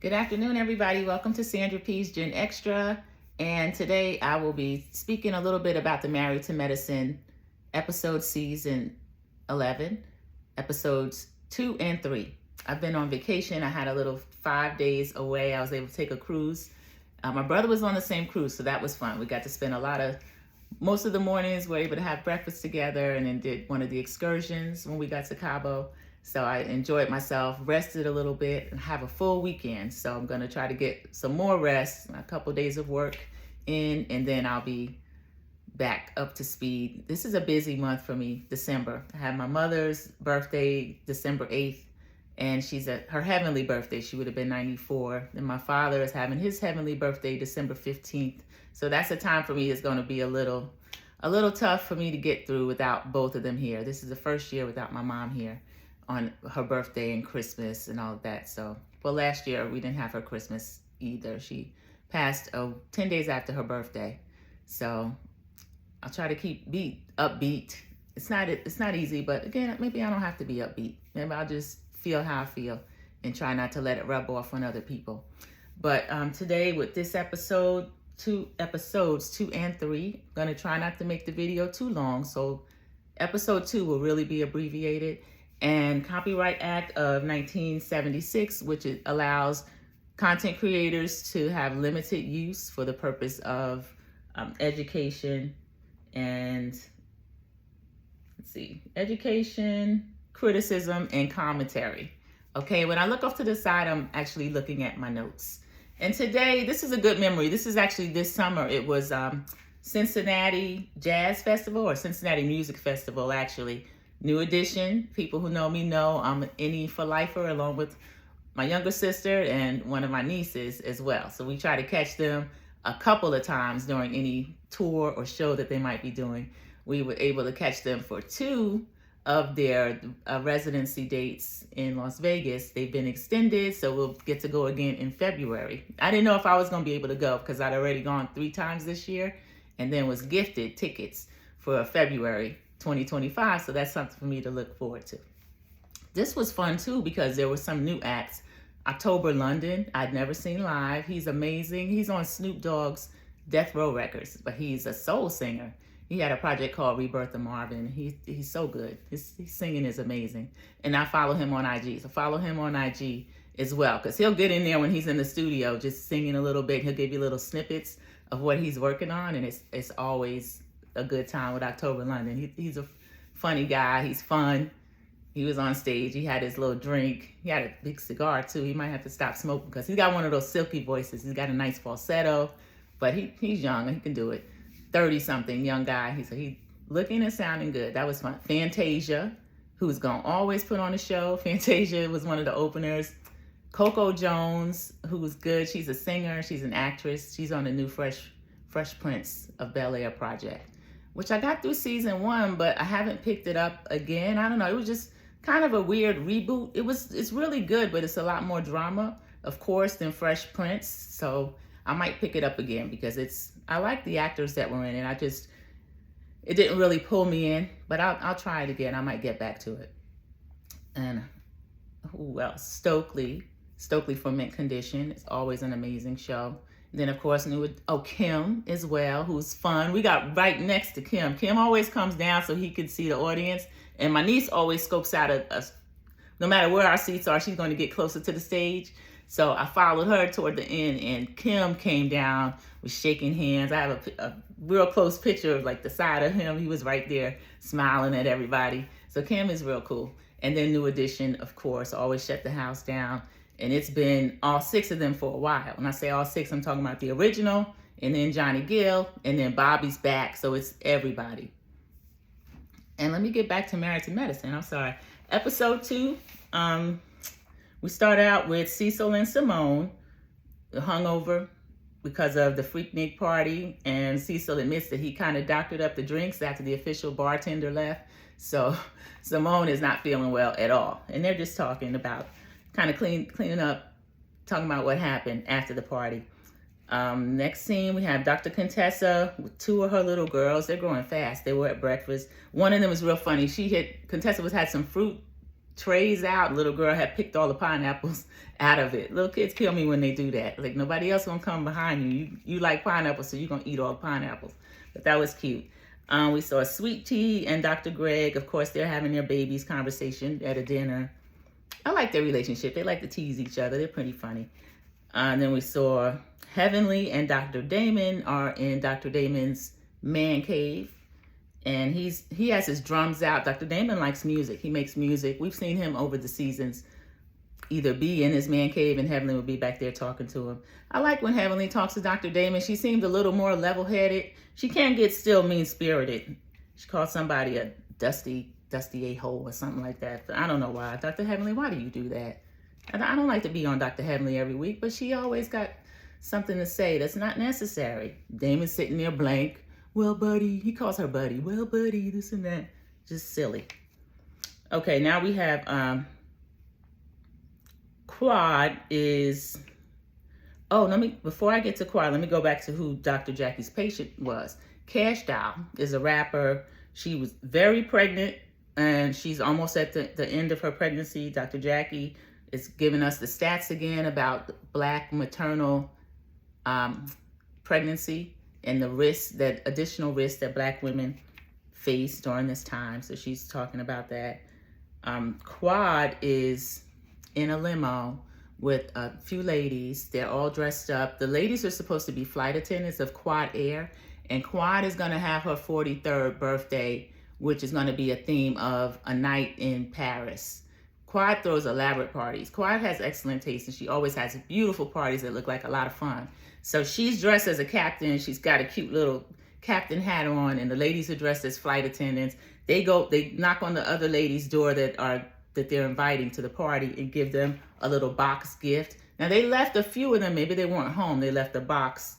Good afternoon, everybody. Welcome to Sandra P's Gen Extra. And today I will be speaking a little bit about the Married to Medicine episode season 11, episodes 2 and 3. I've been on vacation. I had a little 5 days away. I was able to take a cruise. My brother was on the same cruise, so that was fun. We got to spend most of the mornings we were able to have breakfast together and then did one of the excursions when we got to Cabo. So I enjoyed myself, rested a little bit, and have a full weekend. So I'm going to try to get some more rest, a couple days of work in, and then I'll be back up to speed. This is a busy month for me, December. I have my mother's birthday, December 8th, and she's at her heavenly birthday. She would have been 94. And my father is having his heavenly birthday, December 15th. So that's a time for me that's going to be a little tough for me to get through without both of them here. This is the first year without my mom here on her birthday and Christmas and all of that. So, well, last year we didn't have her Christmas either. She passed 10 days after her birthday. So I'll try to keep upbeat. It's not easy, but again, maybe I don't have to be upbeat. Maybe I'll just feel how I feel and try not to let it rub off on other people. But today with this episodes 2 and 3, I'm gonna try not to make the video too long. So episode 2 will really be abbreviated. And Copyright Act of 1976, which allows content creators to have limited use for the purpose of education and education, criticism, and commentary. Okay, when I look off to the side, I'm actually looking at my notes. And today, this is a good memory. This is actually this summer. It was Cincinnati Jazz Festival or Cincinnati Music Festival, actually. New edition. People who know me know I'm an NE for lifer along with my younger sister and one of my nieces as well. So we try to catch them a couple of times during any tour or show that they might be doing. We were able to catch them for 2 of their residency dates in Las Vegas. They've been extended, so we'll get to go again in February. I didn't know if I was going to be able to go because I'd already gone 3 times this year and then was gifted tickets for February 2025, so that's something for me to look forward to. This was fun too because there were some new acts. October London, I'd never seen live. He's amazing. He's on Snoop Dogg's Death Row Records, but he's a soul singer. He had a project called Rebirth of Marvin. He's so good. His singing is amazing. And I follow him on IG. So follow him on IG as well, because he'll get in there when he's in the studio just singing a little bit. He'll give you little snippets of what he's working on, and it's always a good time with October London. He's a funny guy. He's fun. He was on stage. He had his little drink. He had a big cigar too. He might have to stop smoking because he's got one of those silky voices. He's got a nice falsetto, but he's young. He can do it. 30-something young guy. He's looking and sounding good. That was fun. Fantasia, who's gonna always put on a show. Fantasia was one of the openers. Coco Jones, who was good. She's a singer. She's an actress. She's on the new Fresh Prince of Bel-Air project, which I got through season 1, but I haven't picked it up again. I don't know. It was just kind of a weird reboot. It's really good, but it's a lot more drama, of course, than Fresh Prince. So I might pick it up again because I like the actors that were in it. It didn't really pull me in, but I'll try it again. I might get back to it. And who else? Stokely for Mint Condition. It's always an amazing show. And then, of course, Kim as well, who's fun. We got right next to Kim. Kim always comes down so he can see the audience. And my niece always scopes out us. No matter where our seats are, she's going to get closer to the stage. So I followed her toward the end, and Kim came down, was shaking hands. I have a real close picture of like the side of him. He was right there smiling at everybody. So Kim is real cool. And then New Edition, of course, always shut the house down. And it's been all 6 of them for a while. When I say all 6, I'm talking about the original, and then Johnny Gill, and then Bobby's back. So it's everybody. And let me get back to Married to Medicine. I'm sorry. Episode 2, we start out with Cecil and Simone, hungover because of the Freaknik party. And Cecil admits that he kind of doctored up the drinks after the official bartender left. So Simone is not feeling well at all. And they're just talking about kind of cleaning up, talking about what happened after the party. Next scene, we have Dr. Contessa with 2 of her little girls. They're growing fast. They were at breakfast. One of them is real funny. Contessa had some fruit trays out. Little girl had picked all the pineapples out of it. Little kids kill me when they do that. Like, nobody else gonna come behind you. You like pineapples, so you're gonna eat all the pineapples. But that was cute. We saw Sweet Tea and Dr. Greg. Of course, they're having their babies conversation at a dinner. I like their relationship. They like to tease each other. They're pretty funny. And then we saw Heavenly and Dr. Damon are in Dr. Damon's man cave. And he has his drums out. Dr. Damon likes music. He makes music. We've seen him over the seasons either be in his man cave and Heavenly will be back there talking to him. I like when Heavenly talks to Dr. Damon. She seemed a little more level-headed. She can get still mean-spirited. She called somebody a dusty a-hole or something like that. But I don't know why. Dr. Heavenly, why do you do that? I don't like to be on Dr. Heavenly every week, but she always got something to say that's not necessary. Damon's sitting there blank. Well, buddy, he calls her buddy. Well, buddy, this and that. Just silly. Okay, now we have Quad is, before I get to Quad, let me go back to who Dr. Jackie's patient was. Cash Doll is a rapper. She was very pregnant and she's almost at the end of her pregnancy. Dr. Jackie is giving us the stats again about Black maternal pregnancy and the additional risks that Black women face during this time. So she's talking about that. Quad is in a limo with a few ladies. They're all dressed up. The ladies are supposed to be flight attendants of Quad Air, and Quad is going to have her 43rd birthday, which is going to be a theme of a night in Paris. Quad throws elaborate parties. Quad has excellent taste, and she always has beautiful parties that look like a lot of fun. So she's dressed as a captain. She's got a cute little captain hat on, and the ladies are dressed as flight attendants. They knock on the other ladies' door that they're inviting to the party and give them a little box gift. Now, they left a few of them. Maybe they weren't home. They left a box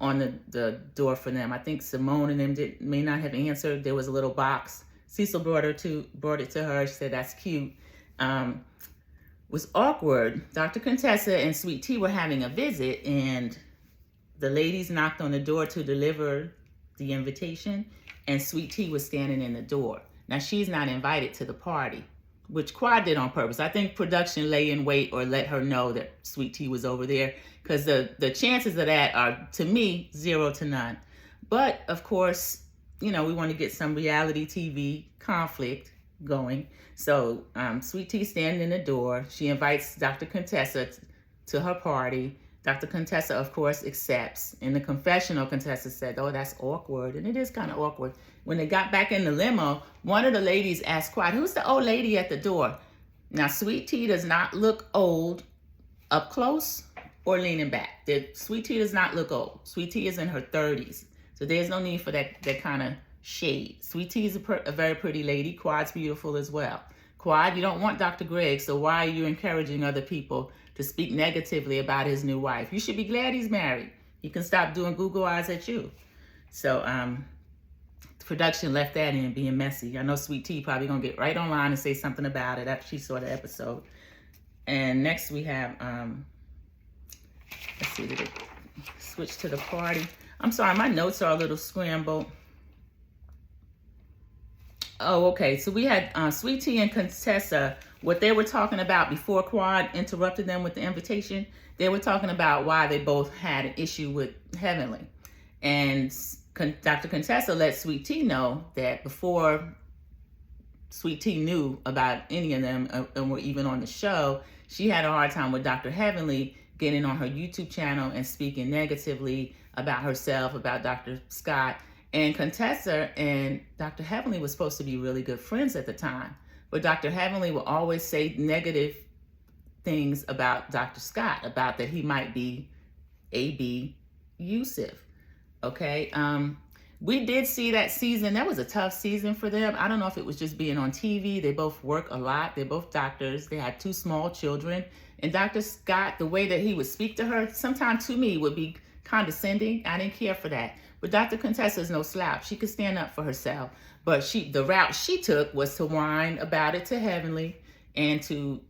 on the door for them. I think Simone and them may not have answered. There was a little box. Cecil brought it to her. She said, that's cute. Was awkward. Dr. Contessa and Sweet Tea were having a visit, and the ladies knocked on the door to deliver the invitation, and Sweet Tea was standing in the door. Now, she's not invited to the party, which Quad did on purpose. I think production lay in wait or let her know that Sweet Tea was over there, because the chances of that are, to me, 0 to none. But, of course, we want to get some reality TV conflict going. So Sweet Tea standing in the door. She invites Dr. Contessa to her party. Dr. Contessa, of course, accepts. In the confessional, Contessa said, oh, that's awkward. And it is kind of awkward. When they got back in the limo, one of the ladies asked Quad, who's the old lady at the door? Now, Sweet Tea does not look old up close or leaning back. Sweet Tea does not look old. Sweet Tea is in her 30s. So there's no need for that kind of shade. Sweet Tea is a very pretty lady. Quad's beautiful as well. Quad, you don't want Dr. Greg, so why are you encouraging other people to speak negatively about his new wife? You should be glad he's married. He can stop doing Google eyes at you. So production left that in, being messy. I know Sweet Tea probably gonna get right online and say something about it after she saw the episode. And next we have, let's see, did it switch to the party? I'm sorry, my notes are a little scrambled. Oh, okay. So we had Sweet Tea and Contessa. What they were talking about before Quad interrupted them with the invitation, they were talking about why they both had an issue with Heavenly. And Dr. Contessa let Sweet Tea know that before Sweet Tea knew about any of them and were even on the show, she had a hard time with Dr. Heavenly getting on her YouTube channel and speaking negatively about herself, about Dr. Scott. And Contessa and Dr. Heavenly were supposed to be really good friends at the time. But Dr. Heavenly will always say negative things about Dr. Scott, about that he might be abusive. Okay? We did see that season. That was a tough season for them. I don't know if it was just being on TV. They both work a lot. They're both doctors. They had 2 small children. And Dr. Scott, the way that he would speak to her, sometimes to me would be condescending. I didn't care for that. But Dr. Contessa is no slouch. She could stand up for herself. But the route she took was to whine about it to Heavenly and to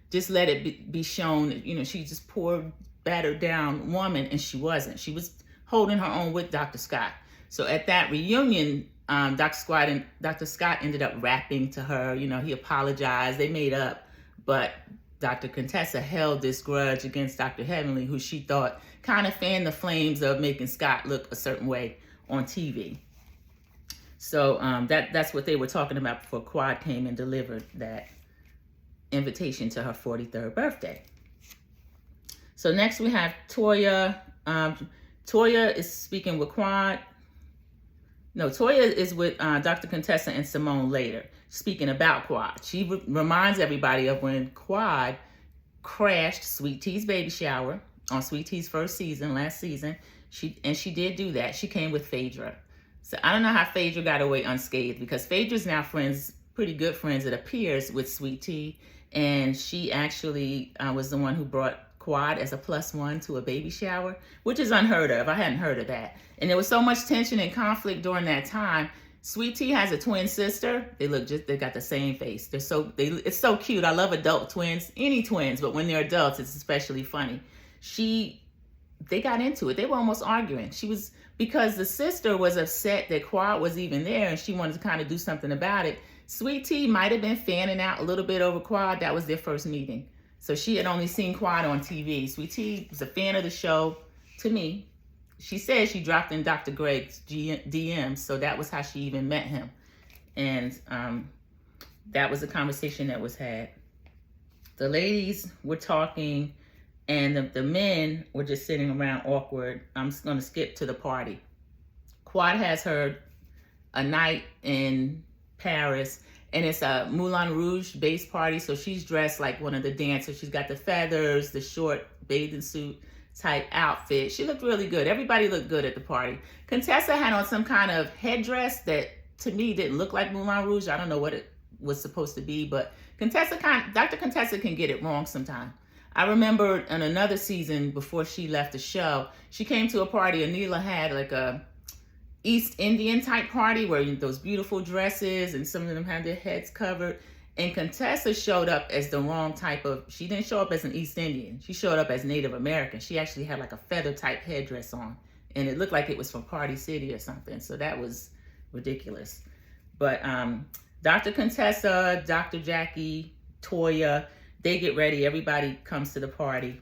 just let it be shown, she's just poor, battered down woman, and she wasn't. She was holding her own with Dr. Scott. So at that reunion Dr. Scott ended up rapping to her. You know, he apologized. They made up, but Dr. Contessa held this grudge against Dr. Heavenly, who she thought kind of fanned the flames of making Scott look a certain way on TV. So that's what they were talking about before Quad came and delivered that invitation to her 43rd birthday. So next we have Toya. Toya is speaking with Quad. No, Toya is with Dr. Contessa and Simone later, speaking about Quad. She reminds everybody of when Quad crashed Sweet Tea's baby shower on Sweet Tea's first season, last season. She did do that. She came with Phaedra. So I don't know how Phaedra got away unscathed, because Phaedra's now friends, pretty good friends, it appears, with Sweet Tea. And she actually was the one who brought Quad as a +1 to a baby shower, which is unheard of. I hadn't heard of that. And there was so much tension and conflict during that time. Sweet Tea has a twin sister. They got the same face. It's so cute. I love adult twins, any twins, but when they're adults, it's especially funny. They got into it. They were almost arguing. Because the sister was upset that Quad was even there and she wanted to kind of do something about it. Sweet Tea might have been fanning out a little bit over Quad. That was their first meeting. So she had only seen Quad on TV. Sweet Tea was a fan of the show, to me. She said she dropped in Dr. Greg's DMs, so that was how she even met him. And that was a conversation that was had. The ladies were talking, and the men were just sitting around awkward. I'm just going to skip to the party. Quad has her a night in Paris, and it's a Moulin Rouge based party, so she's dressed like one of the dancers. She's got the feathers, the short bathing suit type outfit. She looked really good. Everybody looked good at the party. Contessa had on some kind of headdress that to me didn't look like Moulin Rouge. I don't know what it was supposed to be, but Dr. Contessa can get it wrong sometimes. I remember in another season before she left the show, she came to a party. Anila had like a East Indian type party where those beautiful dresses and some of them had their heads covered. And Contessa showed up as the wrong type of, she didn't show up as an East Indian. She showed up as Native American. She actually had like a feather type headdress on. And it looked like it was from Party City or something. So that was ridiculous. But Dr. Contessa, Dr. Jackie, Toya, they get ready. Everybody comes to the party.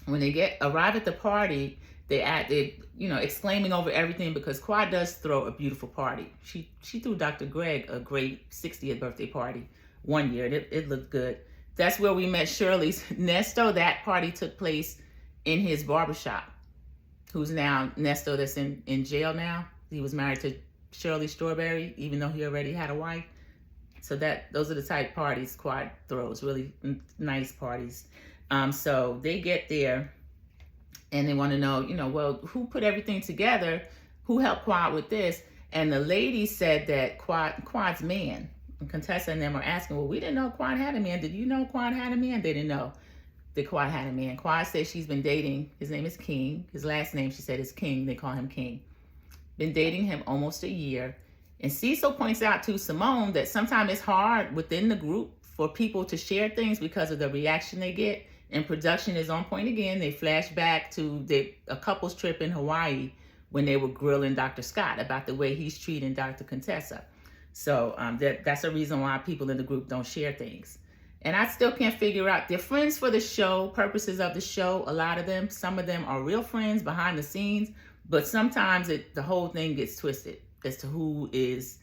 When they arrive at the party, they exclaiming over everything, because Quad does throw a beautiful party. She threw Dr. Greg a great 60th birthday party one year. It looked good. That's where we met Shirley's Nesto. That party took place in his barbershop, who's now Nesto, that's in jail now. He was married to Shirley Strawberry, even though he already had a wife. So those are the type parties Quad throws, really nice parties. So they get there and they want to know, well, who put everything together? Who helped Quad with this? And the lady said that Quad's man, and Contessa and them were asking, well, we didn't know Quad had a man. Did you know Quad had a man? They didn't know that Quad had a man. Quad said she's been dating, his name is King. His last name, she said, is King. They call him King. Been dating him almost a year. And Cecil points out to Simone that sometimes it's hard within the group for people to share things because of the reaction they get. And production is on point again. They flash back to a couple's trip in Hawaii when they were grilling Dr. Scott about the way he's treating Dr. Contessa. So that's a reason why people in the group don't share things. And I still can't figure out, they're friends for the show, purposes of the show, a lot of them. Some of them are real friends behind the scenes, but sometimes the whole thing gets twisted as to who is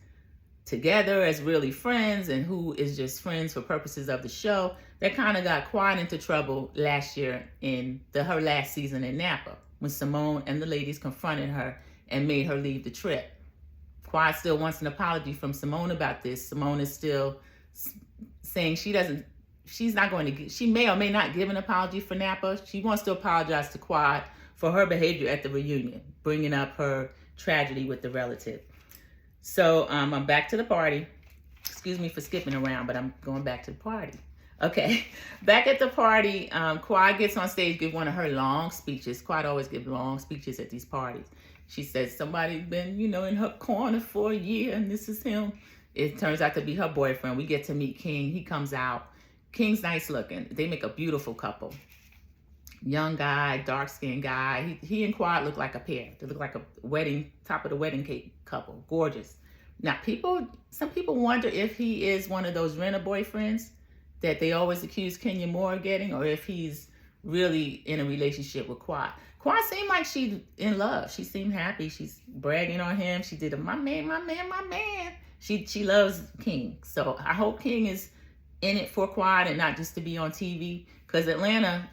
together as really friends and who is just friends for purposes of the show. That kind of got Quad into trouble last year in her last season in Napa, when Simone and the ladies confronted her and made her leave the trip. Quad still wants an apology from Simone about this. Simone is still saying she may or may not give an apology for Napa. She wants to apologize to Quad for her behavior at the reunion, bringing up her tragedy with the relative. So I'm back to the party. Excuse me for skipping around, but I'm going back to the party. Okay, back at the party, Quad gets on stage, give one of her long speeches. Quad always gives long speeches at these parties. She says somebody's been, in her corner for a year, and this is him. It turns out to be her boyfriend. We get to meet King. He comes out. King's nice looking. They make a beautiful couple. Young guy, dark-skinned guy. He and Quad look like a pair. They look like a top of the wedding cake couple. Gorgeous. Now, some people wonder if he is one of those renter boyfriends that they always accuse Kenya Moore of getting, or if he's really in a relationship with Quad. Quad seemed like she's in love. She seemed happy. She's bragging on him. She did a my man, my man, my man. She loves King. So I hope King is in it for Quad and not just to be on TV, because Atlanta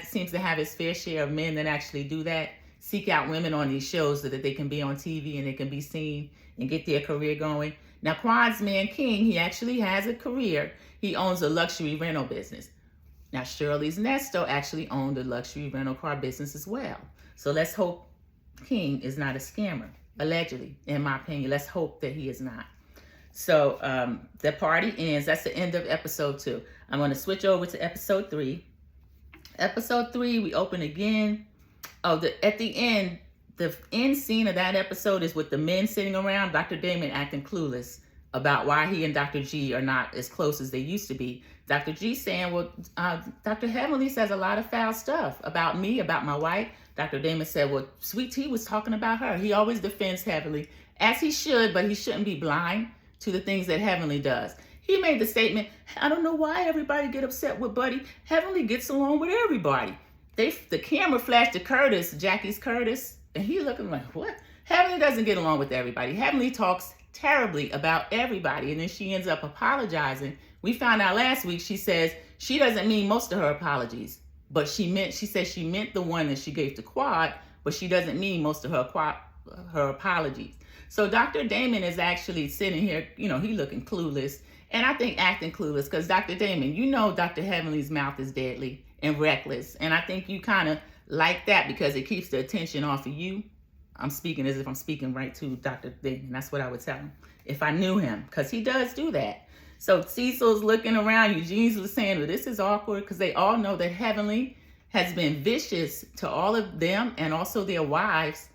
seems to have its fair share of men that actually do that, seek out women on these shows so that they can be on TV and they can be seen and get their career going. Now, Quad's man King, he actually has a career. He owns a luxury rental business. Now, Shirley's Nesto actually owned a luxury rental car business as well. So let's hope King is not a scammer, allegedly, in my opinion. Let's hope that he is not. So the party ends. That's the end of episode 2. I'm going to switch over to episode 3. Episode 3, we open again. At the end, the end scene of that episode is with the men sitting around, Dr. Damon acting clueless about why he and Dr. G are not as close as they used to be. Dr. G saying, well, Dr. Heavenly says a lot of foul stuff about me, about my wife. Dr. Damon said, well, Sweet Tea was talking about her. He always defends Heavenly, as he should, but he shouldn't be blind to the things that Heavenly does. He made the statement, I don't know why everybody get upset with Buddy. Heavenly gets along with everybody. The camera flashed to Curtis, Jackie's Curtis, and he looking like, what? Heavenly doesn't get along with everybody. Heavenly talks terribly about everybody, and then she ends up apologizing. We found out last week she says she doesn't mean most of her apologies, but she says she meant the one that she gave to Quad, but she doesn't mean most of her apologies. So Dr. Damon is actually sitting here, he looking clueless, and I think acting clueless, because Dr. Damon, Dr. Heavenly's mouth is deadly and reckless, and I think you kind of like that because it keeps the attention off of you. I'm speaking as if I'm speaking right to Dr. Damon. That's what I would tell him if I knew him, because he does do that. So Cecil's looking around. Eugene's was saying, well, this is awkward, because they all know that Heavenly has been vicious to all of them and also their wives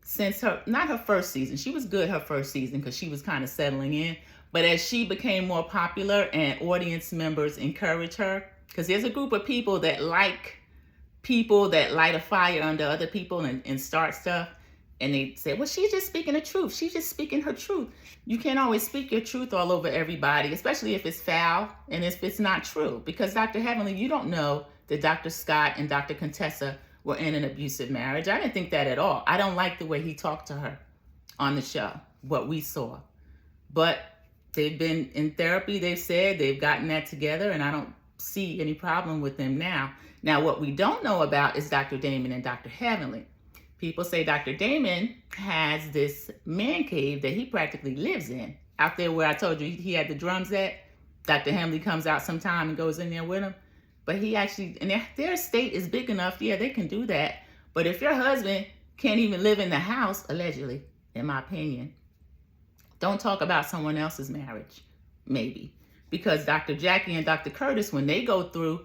since not her first season. She was good her first season because she was kind of settling in. But as she became more popular and audience members encourage her, because there's a group of people that like people that light a fire under other people and start stuff. And they say, well, she's just speaking the truth. She's just speaking her truth. You can't always speak your truth all over everybody, especially if it's foul and if it's not true. Because Dr. Heavenly, you don't know that Dr. Scott and Dr. Contessa were in an abusive marriage. I didn't think that at all. I don't like the way he talked to her on the show, what we saw. But they've been in therapy, they've said, they've gotten that together, and I don't see any problem with them now. Now, what we don't know about is Dr. Damon and Dr. Heavenly. People say Dr. Damon has this man cave that he practically lives in. Out there where I told you he had the drums at, Dr. Heavenly comes out sometime and goes in there with him. But he actually, and their estate is big enough, yeah, they can do that. But if your husband can't even live in the house, allegedly, in my opinion, don't talk about someone else's marriage, maybe. Because Dr. Jackie and Dr. Curtis, when they go through,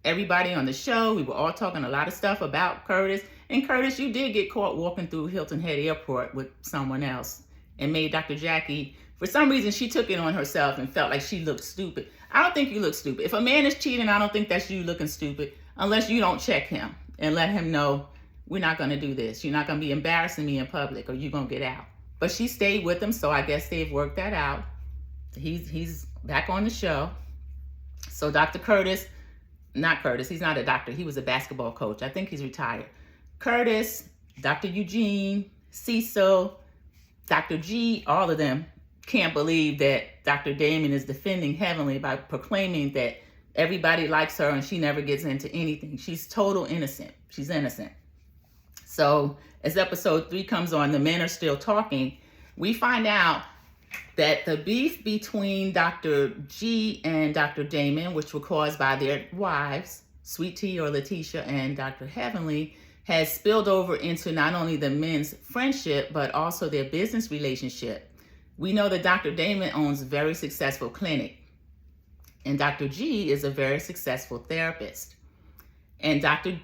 everybody on the show, we were all talking a lot of stuff about Curtis. And Curtis, you did get caught walking through Hilton Head Airport with someone else and made Dr. Jackie, for some reason, she took it on herself and felt like she looked stupid. I don't think you look stupid. If a man is cheating, I don't think that's you looking stupid unless you don't check him and let him know, we're not going to do this. You're not going to be embarrassing me in public or you're going to get out. But she stayed with him, so I guess they've worked that out. He's back on the show. So Dr. Curtis, not Curtis, he's not a doctor. He was a basketball coach. I think he's retired. Curtis, Dr. Eugene, Cecil, Dr. G, all of them can't believe that Dr. Damon is defending Heavenly by proclaiming that everybody likes her and she never gets into anything. She's total innocent. She's innocent. So as episode 3 comes on, the men are still talking. We find out that the beef between Dr. G and Dr. Damon, which were caused by their wives, Sweet Tea or Letitia and Dr. Heavenly, has spilled over into not only the men's friendship, but also their business relationship. We know that Dr. Damon owns a very successful clinic, and Dr. G is a very successful therapist. And Dr.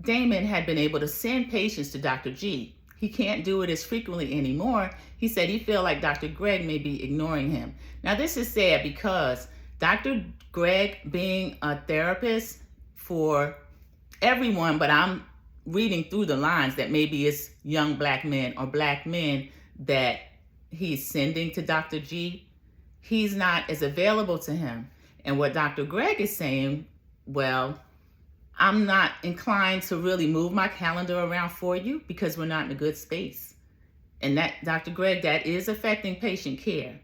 Damon had been able to send patients to Dr. G. He can't do it as frequently anymore. He said he felt like Dr. Greg may be ignoring him. Now, this is sad because Dr. Greg, being a therapist for everyone, but I'm reading through the lines that maybe it's young black men or black men that he's sending to Dr. G, he's not as available to him. And what Dr. Greg is saying, well, I'm not inclined to really move my calendar around for you because we're not in a good space. And that, Dr. Greg, that is affecting patient care.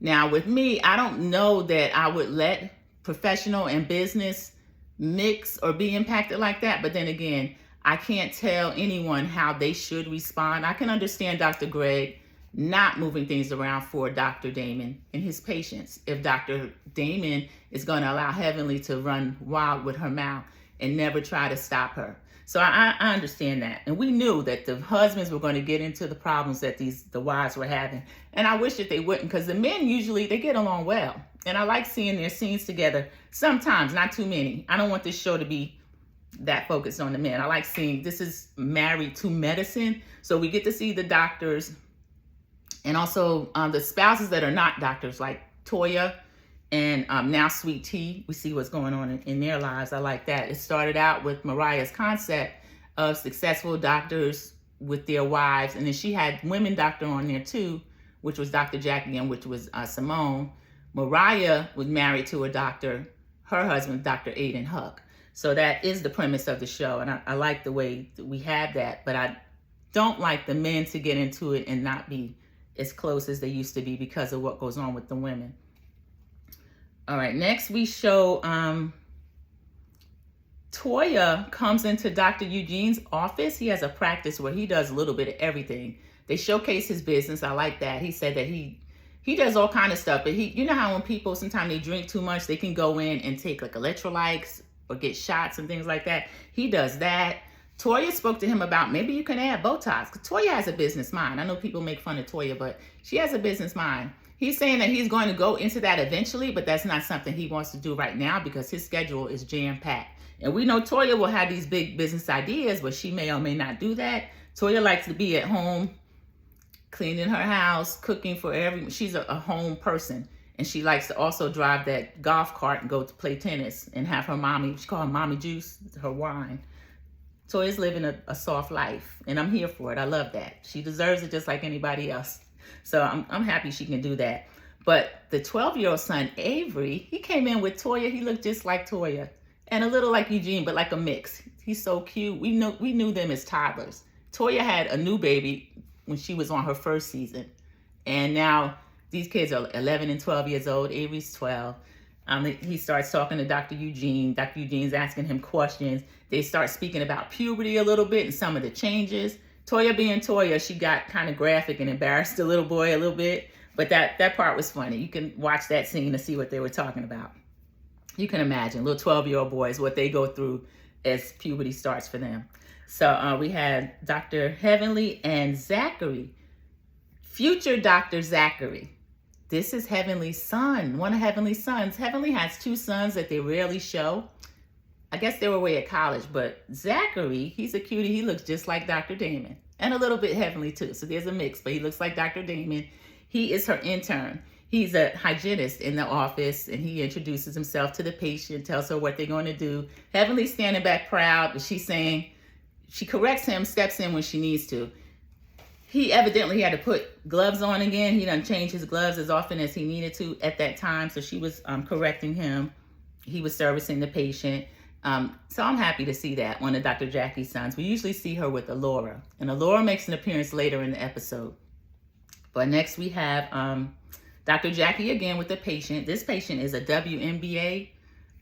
Now, with me, I don't know that I would let professional and business mix or be impacted like that. But then again, I can't tell anyone how they should respond. I can understand Dr. Greg not moving things around for Dr. Damon and his patients if Dr. Damon is going to allow Heavenly to run wild with her mouth and never try to stop her. So I understand that. And we knew that the husbands were going to get into the problems that the wives were having. And I wish that they wouldn't, because the men usually, they get along well. And I like seeing their scenes together sometimes, not too many. I don't want this show to be that focused on the men. I like seeing, this is Married to Medicine. So we get to see the doctors and also the spouses that are not doctors, like Toya and now Sweet Tea. We see what's going on in their lives. I like that. It started out with Mariah's concept of successful doctors with their wives. And then she had women doctor on there too, which was Dr. Jackie and which was Simone. Mariah was married to a doctor, her husband, Dr. Aiden Huck. So that is the premise of the show. And I like the way that we have that, but I don't like the men to get into it and not be as close as they used to be because of what goes on with the women. All right, next we show Toya comes into Dr. Eugene's office. He has a practice where he does a little bit of everything. They showcase his business. I like that. He said that he does all kind of stuff, but you know how when people, sometimes they drink too much, they can go in and take like electrolytes or get shots and things like that. He does that. Toya spoke to him about maybe you can add Botox. Toya has a business mind. I know people make fun of Toya, but she has a business mind. He's saying that he's going to go into that eventually, but that's not something he wants to do right now because his schedule is jam-packed. And we know Toya will have these big business ideas, but she may or may not do that. Toya likes to be at home, cleaning her house, cooking for everyone. She's a home person. And she likes to also drive that golf cart and go to play tennis and have her mommy, she calls her mommy juice, her wine. Toya's living a soft life, and I'm here for it. I love that. She deserves it just like anybody else. So I'm happy she can do that. But the 12-year-old son, Avery, he came in with Toya. He looked just like Toya and a little like Eugene, but like a mix. He's so cute. We knew them as toddlers. Toya had a new baby when she was on her first season. And now these kids are 11 and 12 years old. Avery's 12. He starts talking to Dr. Eugene. Dr. Eugene's asking him questions. They start speaking about puberty a little bit and some of the changes. Toya being Toya, she got kind of graphic and embarrassed the little boy a little bit. But that part was funny. You can watch that scene to see what they were talking about. You can imagine little 12-year-old boys, what they go through as puberty starts for them. So we had Dr. Heavenly and Zachary. Future Dr. Zachary. This is Heavenly's son, one of Heavenly's sons. Heavenly has two sons that they rarely show. I guess they were away at college, but Zachary, he's a cutie. He looks just like Dr. Damon and a little bit Heavenly too. So there's a mix, but he looks like Dr. Damon. He is her intern. He's a hygienist in the office, and he introduces himself to the patient, tells her what they're going to do. Heavenly's standing back proud, but she's saying, she corrects him, steps in when she needs to. He evidently had to put gloves on again. He done changed his gloves as often as he needed to at that time. So she was correcting him. He was servicing the patient. So I'm happy to see that, one of Dr. Jackie's sons. We usually see her with Alora. And Alora makes an appearance later in the episode. But next we have Dr. Jackie again with the patient. This patient is a WNBA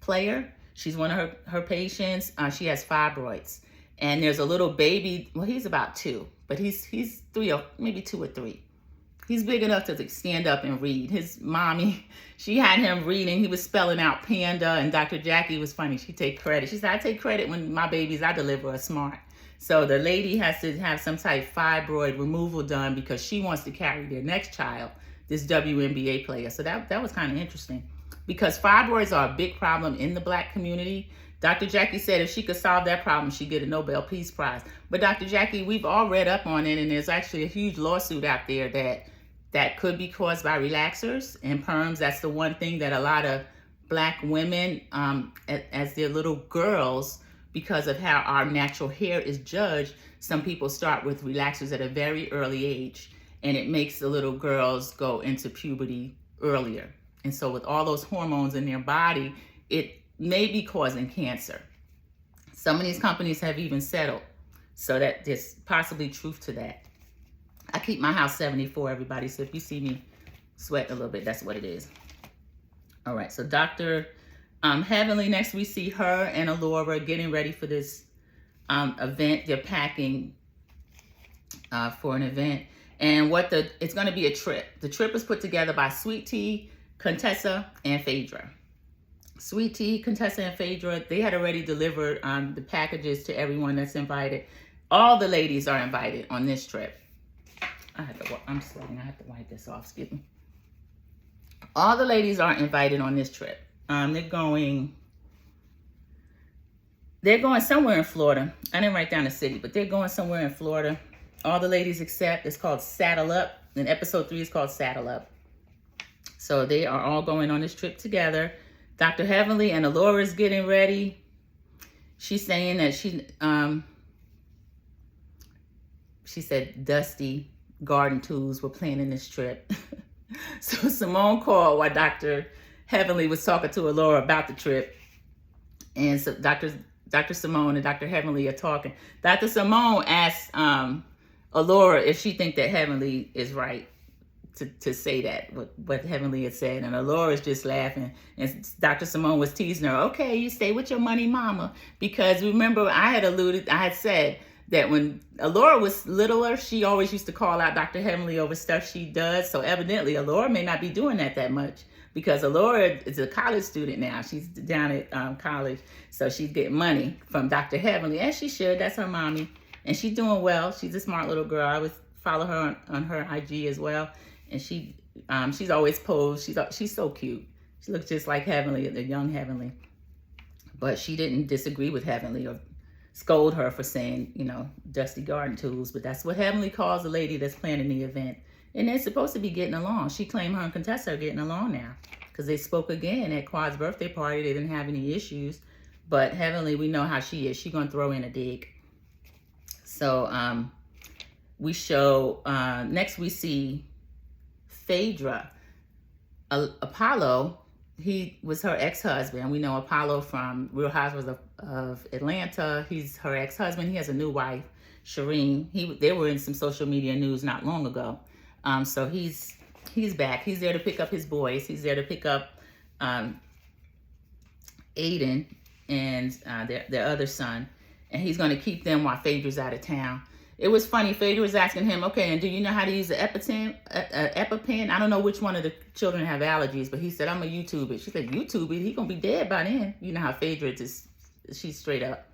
player. She's one of her patients. She has fibroids. And there's a little baby. Well, he's about 2. But he's 3 or maybe 2 or 3. He's big enough to stand up and read. His mommy, she had him reading. He was spelling out panda, and Dr. Jackie was funny. She take credit. She said, I take credit when my babies I deliver are smart. So the lady has to have some type of fibroid removal done because she wants to carry their next child, this WNBA player. So that was kind of interesting because fibroids are a big problem in the Black community. Dr. Jackie said if she could solve that problem, she'd get a Nobel Peace Prize. But Dr. Jackie, we've all read up on it, and there's actually a huge lawsuit out there that could be caused by relaxers and perms. That's the one thing that a lot of Black women, as their little girls, because of how our natural hair is judged, some people start with relaxers at a very early age. and it makes the little girls go into puberty earlier. And so with all those hormones in their body, it may be causing cancer. Some of these companies have even settled, so that there's possibly truth to that. I keep my house 74, everybody, so if you see me sweat a little bit, that's what it is. All right, so Dr. Heavenly, next we see her and Alora getting ready for this event. They're packing for an event. And it's going to be a trip. The trip is put together by Sweet Tea, Contessa, and Phaedra. Sweet Tea, Contessa, and Phaedra, they had already delivered the packages to everyone that's invited. All the ladies are invited on this trip. I'm sweating. I have to wipe this off. Excuse me. All the ladies are invited on this trip. They're going somewhere in Florida. I didn't write down the city, but they're going somewhere in Florida. All the ladies except, it's called Saddle Up. And episode 3 is called Saddle Up. So they are all going on this trip together. Dr. Heavenly and Alora is getting ready. She's saying that she said dusty garden tools were planning this trip. So Simone called while Dr. Heavenly was talking to Alora about the trip. And so Dr. Simone and Dr. Heavenly are talking. Dr. Simone asked Alora if she think that Heavenly is right to say that, what Heavenly had said. And Alora's just laughing. And Dr. Simone was teasing her, okay, you stay with your money mama. Because remember, I had said that when Alora was littler, she always used to call out Dr. Heavenly over stuff she does. So evidently, Alora may not be doing that much, because Alora is a college student now. She's down at college, so she's getting money from Dr. Heavenly, as she should. That's her mommy, and she's doing well. She's a smart little girl. I would follow her on her IG as well, and she's always posed. She's so cute. She looks just like Heavenly, the young Heavenly, but she didn't disagree with Heavenly or scold her for saying, dusty garden tools. But that's what Heavenly calls the lady that's planning the event. And they're supposed to be getting along. She claimed her and Contessa are getting along now, because they spoke again at Quad's birthday party. They didn't have any issues. But Heavenly, we know how she is. She's going to throw in a dig. So we show, next we see Phaedra. Apollo, he was her ex-husband. We know Apollo from Real Housewives of Atlanta. He's her ex-husband. He has a new wife, Shireen. They were in some social media news not long ago. So he's back. He's there to pick up his boys. He's there to pick up Aiden and their other son. And he's going to keep them while Phaedra's out of town. It was funny. Phaedra was asking him, okay, and do you know how to use the EpiPen? I don't know which one of the children have allergies, but he said, I'm a YouTube it. She said, YouTube it? He going to be dead by then. You know how Phaedra is, she's straight up.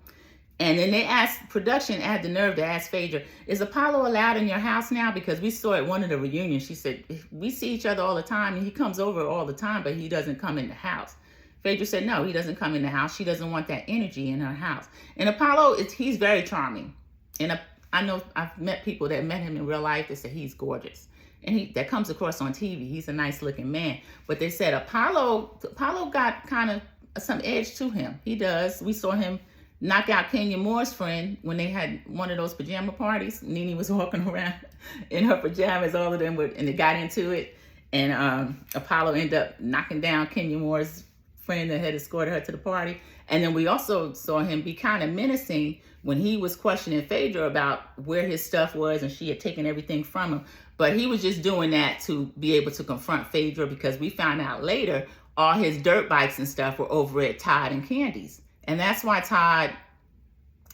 And then they asked, production had the nerve to ask Phaedra, is Apollo allowed in your house now? Because we saw at one of the reunions, she said, we see each other all the time, and he comes over all the time, but he doesn't come in the house. Phaedra said, no, he doesn't come in the house. She doesn't want that energy in her house. And Apollo, he's very charming. And I know I've met people that met him in real life that said he's gorgeous. And that comes across on TV. He's a nice looking man. But they said Apollo got kind of some edge to him. He does. We saw him knock out Kenya Moore's friend when they had one of those pajama parties. Nene was walking around in her pajamas, all of them were, and they got into it. And Apollo ended up knocking down Kenya Moore's friend that had escorted her to the party. And then we also saw him be kind of menacing when he was questioning Phaedra about where his stuff was, and she had taken everything from him. But he was just doing that to be able to confront Phaedra, because we found out later all his dirt bikes and stuff were over at Todd and Candy's. And that's why Todd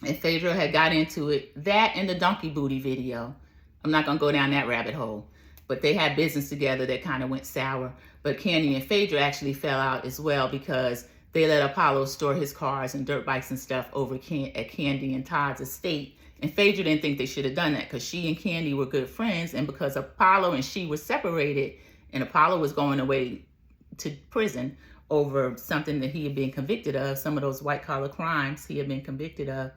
and Phaedra had got into it. That and the donkey booty video. I'm not going to go down that rabbit hole. But they had business together that kind of went sour. But Candy and Phaedra actually fell out as well, because they let Apollo store his cars and dirt bikes and stuff over at Candy and Todd's estate. And Phaedra didn't think they should have done that, because she and Candy were good friends. And because Apollo and she were separated, and Apollo was going away to prison over something that he had been convicted of, some of those white collar crimes he had been convicted of.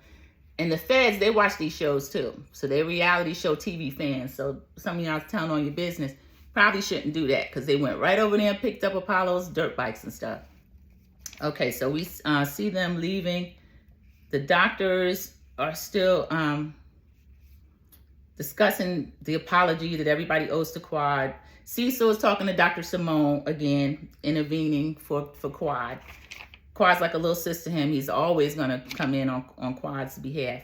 And the feds, they watch these shows too. So they're reality show TV fans. So some of y'all telling on your business probably shouldn't do that, because they went right over there and picked up Apollo's dirt bikes and stuff. Okay, so we see them leaving. The doctors are still discussing the apology that everybody owes to Quad. Cecil is talking to Dr. Simone again, intervening for Quad. Quad's like a little sister to him. He's always going to come in on Quad's behalf.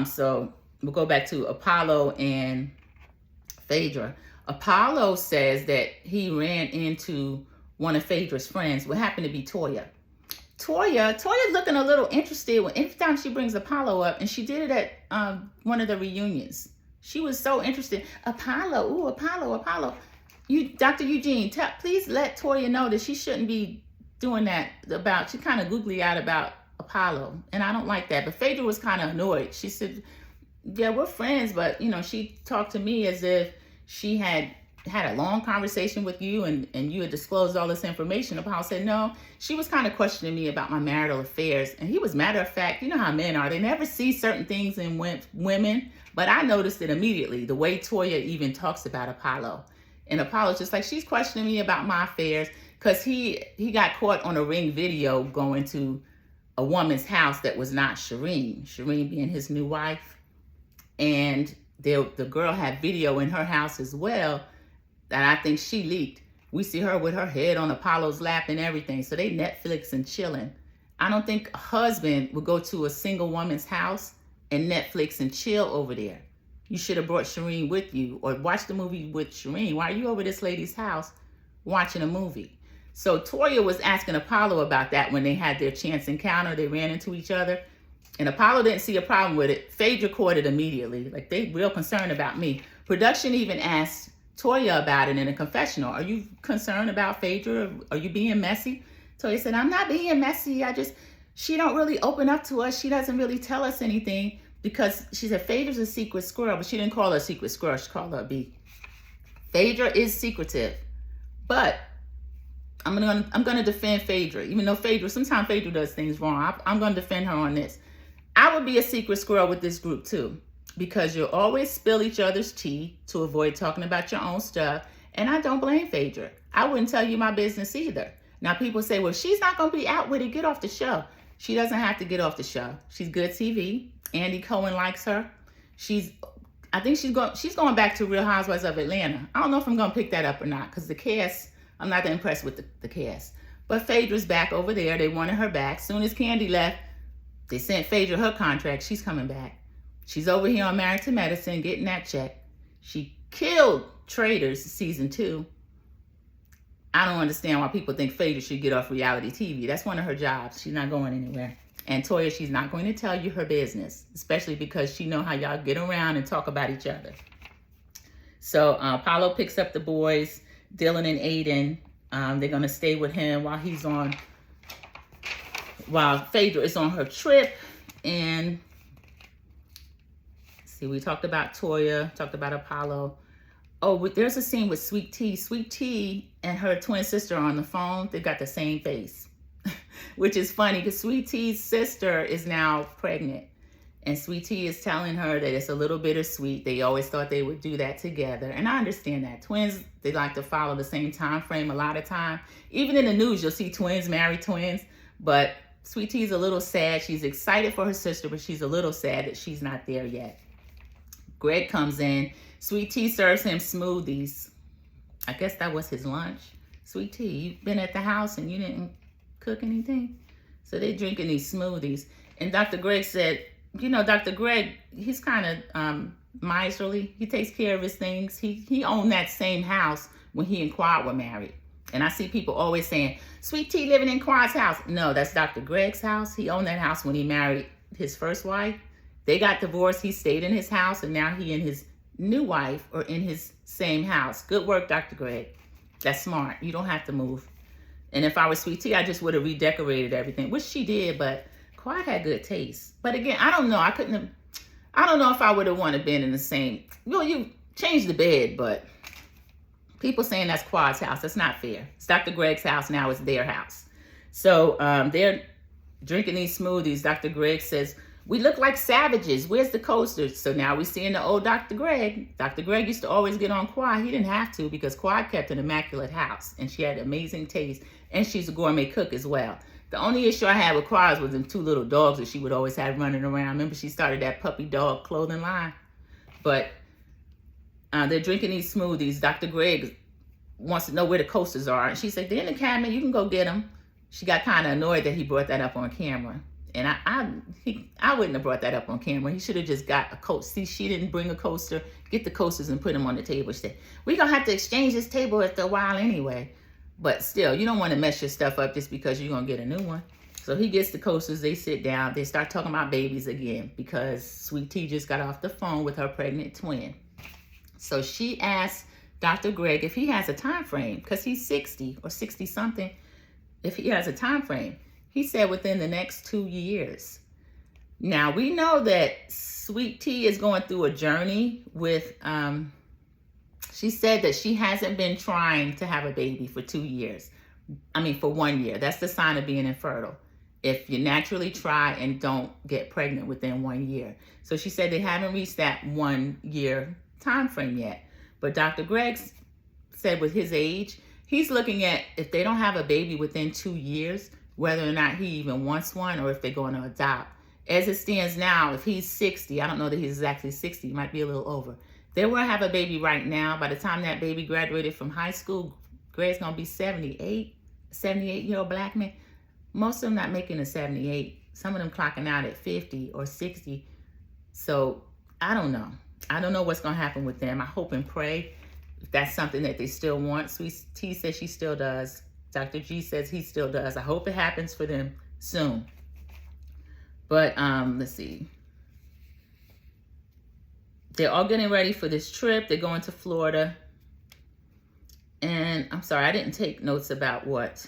So we'll go back to Apollo and Phaedra. Apollo says that he ran into one of Phaedra's friends, what happened to be Toya. Toya's looking a little interested every time she brings Apollo up, and she did it at one of the reunions. She was so interested. Apollo, ooh, Apollo. Dr. Eugene, please let Toya know that she shouldn't be doing that she kind of googly eyed about Apollo, and I don't like that. But Phaedra was kind of annoyed. She said, yeah, we're friends, but she talked to me as if she had a long conversation with you and you had disclosed all this information. Apollo said, no, she was kind of questioning me about my marital affairs. And he was, matter of fact, you know how men are. They never see certain things in women, but I noticed it immediately, the way Toya even talks about Apollo. And Apollo's just like, she's questioning me about my affairs, because he got caught on a Ring video going to a woman's house that was not Shireen being his new wife. And the girl had video in her house as well that I think she leaked. We see her with her head on Apollo's lap and everything. So they Netflix and chilling. I don't think a husband would go to a single woman's house and Netflix and chill over there. You should have brought Shireen with you or watched the movie with Shireen. Why are you over this lady's house watching a movie? So Toya was asking Apollo about that when they had their chance encounter. They ran into each other. And Apollo didn't see a problem with it. Phaedra caught it immediately. Like, they real concerned about me. Production even asked Toya about it in a confessional. Are you concerned about Phaedra? Are you being messy? Toya said, I'm not being messy. She don't really open up to us. She doesn't really tell us anything, because she said Phaedra's a secret squirrel, but she didn't call her a secret squirrel. She called her a bee. Phaedra is secretive, but I'm gonna defend Phaedra, even though sometimes Phaedra does things wrong. I'm gonna defend her on this. I would be a secret squirrel with this group too, because you'll always spill each other's tea to avoid talking about your own stuff. And I don't blame Phaedra. I wouldn't tell you my business either. Now people say, well, she's not going to be out with it. Get off the show. She doesn't have to get off the show. She's good TV. Andy Cohen likes her. I think she's going back to Real Housewives of Atlanta. I don't know if I'm going to pick that up or not, because the cast, I'm not that impressed with the cast. But Phaedra's back over there. They wanted her back. Soon as Candy left, they sent Phaedra her contract. She's coming back. She's over here on Married to Medicine getting that check. She killed Traitors season 2. I don't understand why people think Phaedra should get off reality TV. That's one of her jobs. She's not going anywhere. And Toya, she's not going to tell you her business, especially because she know how y'all get around and talk about each other. So Apollo picks up the boys, Dylan and Aiden. They're going to stay with him while Phaedra is on her trip. And see, we talked about Toya, talked about Apollo. Oh, there's a scene with Sweet Tea. Sweet Tea and her twin sister are on the phone. They got the same face, which is funny because Sweet Tea's sister is now pregnant. And Sweet Tea is telling her that it's a little bittersweet. They always thought they would do that together. And I understand that. Twins, they like to follow the same time frame a lot of time. Even in the news, you'll see twins marry twins. But Sweet Tea's a little sad. She's excited for her sister, but she's a little sad that she's not there yet. Greg comes in. Sweet Tea serves him smoothies. I guess that was his lunch. Sweet Tea, you've been at the house and you didn't cook anything? So they're drinking these smoothies. And Dr. Greg said, Dr. Greg, he's kind of miserly. He takes care of his things. He owned that same house when he and Quad were married. And I see people always saying, Sweet Tea living in Quad's house. No, that's Dr. Greg's house. He owned that house when he married his first wife. They got divorced. He stayed in his house, and now he and his new wife are in his same house. Good work, Dr. Greg. That's smart. You don't have to move. And if I was Sweet Tea, I just would have redecorated everything, which she did, but Quad had good taste. But again, I don't know. I don't know if I would have wanted to been in the same. Well, you changed the bed, but people saying that's Quad's house. That's not fair. It's Dr. Greg's house. Now it's their house. So they're drinking these smoothies. Dr. Greg says, we look like savages. Where's the coasters? So now we're seeing the old Dr. Greg. Dr. Greg used to always get on Quad. He didn't have to because Quad kept an immaculate house and she had amazing taste. And she's a gourmet cook as well. The only issue I had with Quad was them 2 little dogs that she would always have running around. Remember, she started that puppy dog clothing line. But They're drinking these smoothies. Dr. Greg wants to know where the coasters are. And she said, they're in the cabinet. You can go get them. She got kind of annoyed that he brought that up on camera. And I wouldn't have brought that up on camera. He should have just got a coaster. See, she didn't bring a coaster. Get the coasters and put them on the table. She said, we're going to have to exchange this table after a while anyway. But still, you don't want to mess your stuff up just because you're going to get a new one. So he gets the coasters. They sit down. They start talking about babies again because Sweet Tea just got off the phone with her pregnant twin. So she asked Dr. Greg if he has a time frame because he's 60 or 60 something. If he has a time frame. He said within the next 2 years. Now, we know that Sweet Tea is going through a journey with, she said that she hasn't been trying to have a baby for 2 years. I mean, for 1 year. That's the sign of being infertile. If you naturally try and don't get pregnant within 1 year. So she said they haven't reached that 1 year time frame yet. But Dr. Greg said with his age, he's looking at if they don't have a baby within 2 years, whether or not he even wants one or if they're going to adopt. As it stands now, if he's 60, I don't know that he's exactly 60, he might be a little over. They will have a baby right now. By the time that baby graduated from high school, Greg's going to be 78-year-old black man. Most of them not making a 78. Some of them clocking out at 50 or 60. So I don't know. I don't know what's going to happen with them. I hope and pray if that's something that they still want. Sweet Tea says she still does. Dr. G says he still does. I hope it happens for them soon. But let's see. They're all getting ready for this trip. They're going to Florida. And I'm sorry, I didn't take notes about what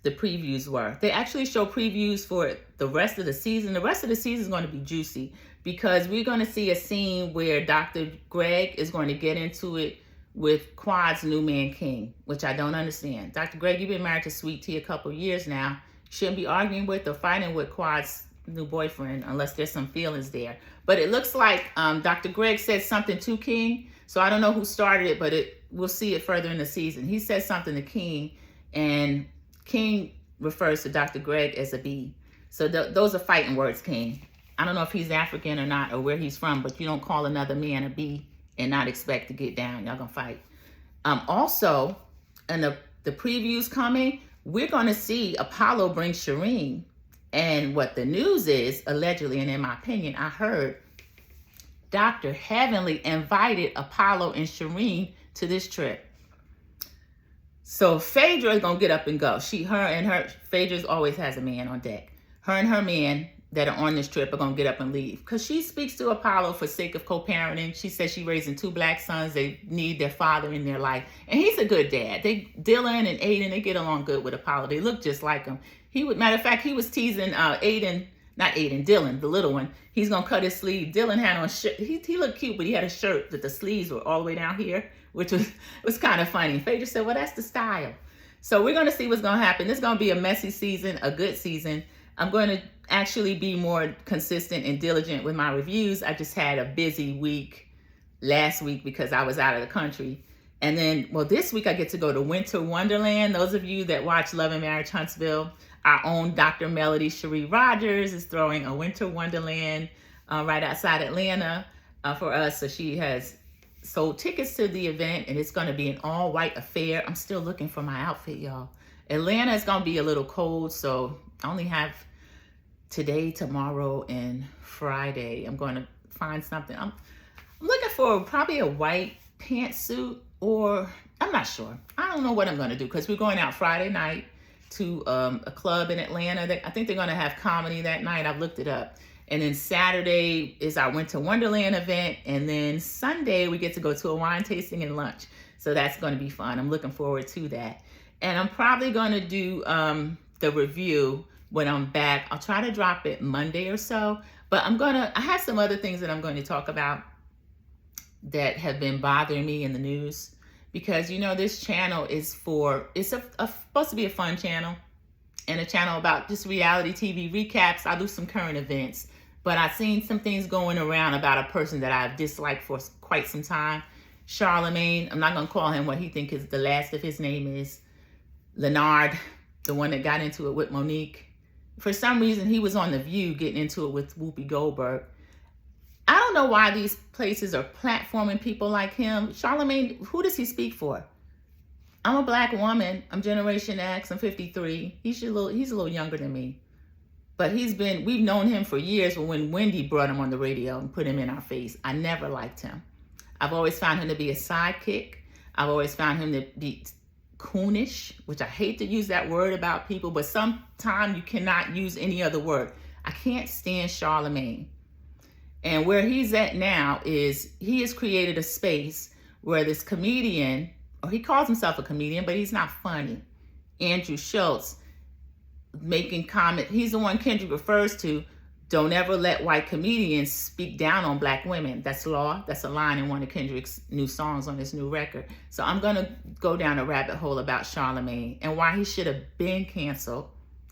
the previews were. They actually show previews for the rest of the season. The rest of the season is going to be juicy because we're going to see a scene where Dr. Greg is going to get into it with Quad's new man King, which I don't understand. Dr. Greg, you've been married to Sweet Tea a couple of years now. Shouldn't be arguing with or fighting with Quad's new boyfriend unless there's some feelings there. But it looks like Dr. Greg said something to King. So I don't know who started it, but we'll see it further in the season. He said something to King, and King refers to Dr. Greg as a B. So those are fighting words, King. I don't know if he's African or not or where he's from, but you don't call another man a B and not expect to get down. Y'all gonna fight. Also, in the previews coming, we're gonna see Apollo bring Shireen. And what the news is, allegedly, and in my opinion, I heard Dr. Heavenly invited Apollo and Shireen to this trip. So Phaedra is gonna get up and go. Phaedra always has a man on deck. Her and her man that are on this trip are gonna get up and leave. Because she speaks to Apollo for sake of co-parenting. She says she's raising 2 black sons. They need their father in their life. And he's a good dad. Dylan and Aiden, they get along good with Apollo. They look just like him. Matter of fact, he was teasing Dylan, the little one. He's gonna cut his sleeve. Dylan had on shirt. He looked cute, but he had a shirt that the sleeves were all the way down here, which was kind of funny. Phaedra said, well, that's the style. So we're gonna see what's gonna happen. This is gonna be a messy season, a good season. I'm going to actually be more consistent and diligent with my reviews. I just had a busy week last week because I was out of the country. And then, well, this week I get to go to Winter Wonderland. Those of you that watch Love and Marriage Huntsville, our own Dr. Melody Cherie Rogers is throwing a Winter Wonderland right outside Atlanta for us. So she has sold tickets to the event, and it's going to be an all-white affair. I'm still looking for my outfit, y'all. Atlanta is going to be a little cold, so I only have today, tomorrow, and Friday. I'm going to find something. I'm looking for probably a white pantsuit, or I'm not sure. I don't know what I'm going to do because we're going out Friday night to a club in Atlanta. I think they're going to have comedy that night. I've looked it up. And then Saturday is our Winter Wonderland event. And then Sunday, we get to go to a wine tasting and lunch. So that's going to be fun. I'm looking forward to that. And I'm probably going to do the review when I'm back. I'll try to drop it Monday or so. But I have some other things that I'm going to talk about that have been bothering me in the news. Because, you know, this channel is supposed to be a fun channel. And a channel about just reality TV recaps. I'll do some current events. But I've seen some things going around about a person that I've disliked for quite some time. Charlemagne. I'm not going to call him what he thinks is the last of his name is. Leonard, the one that got into it with Monique. For some reason, he was on The View getting into it with Whoopi Goldberg. I don't know why these places are platforming people like him. Charlemagne, who does he speak for? I'm a black woman. I'm Generation X. I'm 53. He's a little younger than me. But we've known him for years when Wendy brought him on the radio and put him in our face. I never liked him. I've always found him to be a sidekick. I've always found him to be coonish, which I hate to use that word about people, but sometimes you cannot use any other word. I can't stand Charlemagne. And where he's at now is he has created a space where this comedian, or he calls himself a comedian, but he's not funny, Andrew Schultz, making comment. He's the one Kendrick refers to. Don't ever let white comedians speak down on black women. That's law. That's a line in one of Kendrick's new songs on his new record. So I'm going to go down a rabbit hole about Charlemagne and why he should have been canceled,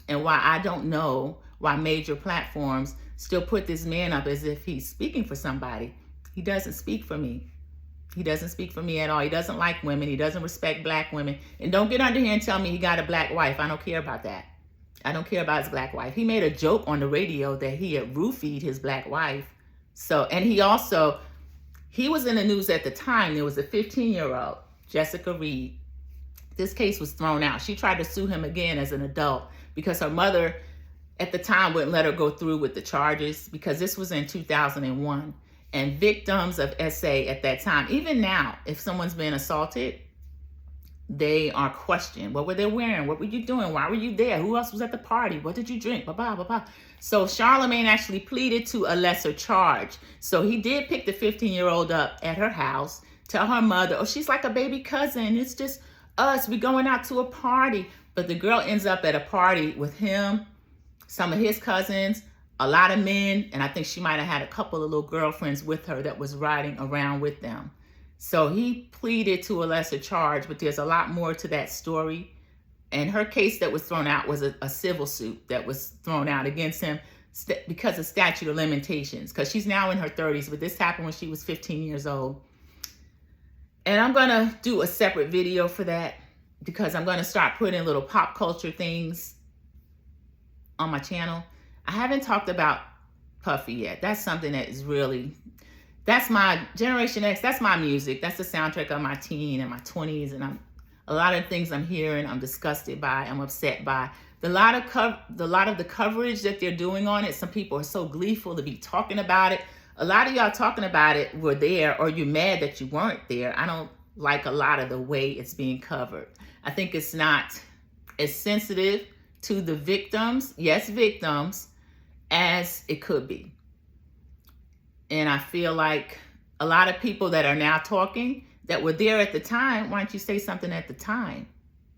and why I don't know why major platforms still put this man up as if he's speaking for somebody. He doesn't speak for me. He doesn't speak for me at all. He doesn't like women. He doesn't respect black women. And don't get under here and tell me he got a black wife. I don't care about that. I don't care about his black wife. He made a joke on the radio that he had roofied his black wife. So, and he was in the news at the time. There was a 15-year-old, Jessica Reed. This case was thrown out. She tried to sue him again as an adult because her mother at the time wouldn't let her go through with the charges, because this was in 2001. And victims of SA at that time, even now, if someone's been assaulted, they are questioned. What were they wearing? What were you doing? Why were you there? Who else was at the party? What did you drink? Blah, blah, blah, blah. So Charlemagne actually pleaded to a lesser charge. So he did pick the 15-year-old up at her house, tell her mother, oh, she's like a baby cousin. It's just us. We're going out to a party. But the girl ends up at a party with him, some of his cousins, a lot of men, and I think she might have had a couple of little girlfriends with her that was riding around with them. So he pleaded to a lesser charge, but there's a lot more to that story. And her case that was thrown out was a civil suit that was thrown out against him because of statute of limitations, because she's now in her 30s, but this happened when she was 15 years old. And I'm going to do a separate video for that, because I'm going to start putting little pop culture things on my channel. I haven't talked about Puffy yet. That's something that is really... That's my Generation X. That's my music. That's the soundtrack of my teen and my 20s. And a lot of things I'm hearing, I'm disgusted by, I'm upset by. A lot of the coverage that they're doing on it, some people are so gleeful to be talking about it. A lot of y'all talking about it were there, or you're mad that you weren't there. I don't like a lot of the way it's being covered. I think it's not as sensitive to the victims, yes, victims, as it could be. And I feel like a lot of people that are now talking that were there at the time, why don't you say something at the time?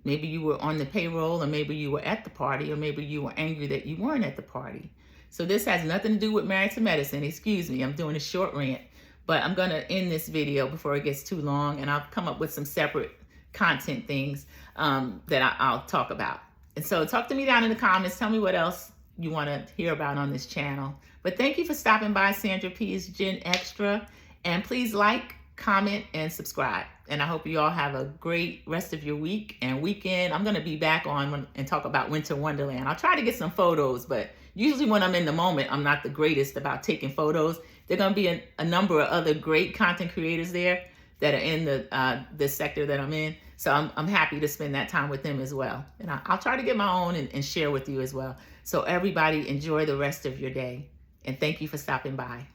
Maybe you were on the payroll, or maybe you were at the party, or maybe you were angry that you weren't at the party. So this has nothing to do with Married to Medicine. Excuse me, I'm doing a short rant, but I'm going to end this video before it gets too long, and I'll come up with some separate content things that I'll talk about. And so talk to me down in the comments. Tell me what else you want to hear about on this channel. But thank you for stopping by. Sandra P's Gen Extra. And please like, comment, and subscribe. And I hope you all have a great rest of your week and weekend. I'm going to be back on and talk about Winter Wonderland. I'll try to get some photos, but usually when I'm in the moment, I'm not the greatest about taking photos. There are going to be a number of other great content creators there that are in the sector that I'm in. So I'm happy to spend that time with them as well. And I'll try to get my own and share with you as well. So everybody enjoy the rest of your day. And thank you for stopping by.